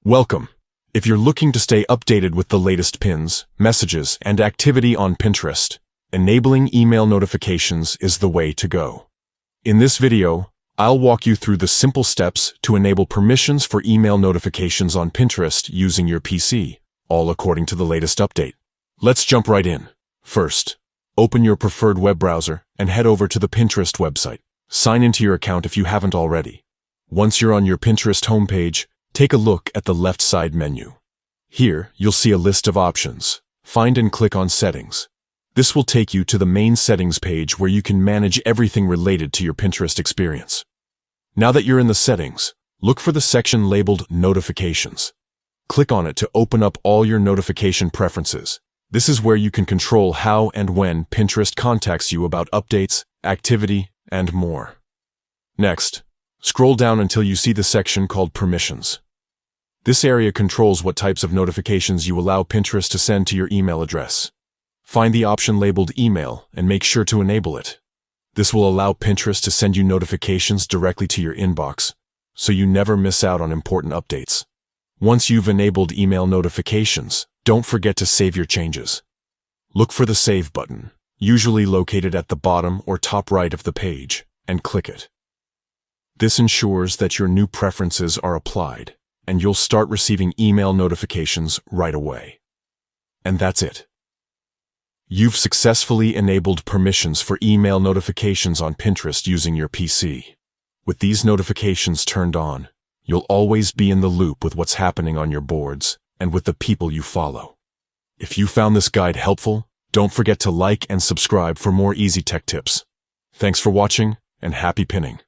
Welcome. If you're looking to stay updated with the latest pins, messages, and activity on Pinterest, enabling email notifications is the way to go. In this video, I'll walk you through the simple steps to enable permissions for email notifications on Pinterest using your PC, all according to the latest update. Let's jump right in. First, open your preferred web browser and head over to the Pinterest website. Sign into your account if you haven't already. Once you're on your Pinterest homepage, take a look at the left side menu. Here, you'll see a list of options. Find and click on Settings. This will take you to the main settings page where you can manage everything related to your Pinterest experience. Now that you're in the settings, look for the section labeled Notifications. Click on it to open up all your notification preferences. This is where you can control how and when Pinterest contacts you about updates, activity, and more. Next, scroll down until you see the section called Permissions. This area controls what types of notifications you allow Pinterest to send to your email address. Find the option labeled Email and make sure to enable it. This will allow Pinterest to send you notifications directly to your inbox, so you never miss out on important updates. Once you've enabled email notifications, don't forget to save your changes. Look for the Save button, usually located at the bottom or top right of the page, and click it. This ensures that your new preferences are applied, and you'll start receiving email notifications right away. And that's it. You've successfully enabled permissions for email notifications on Pinterest using your PC. With these notifications turned on, you'll always be in the loop with what's happening on your boards and with the people you follow. If you found this guide helpful, don't forget to like and subscribe for more easy tech tips. Thanks for watching, and happy pinning.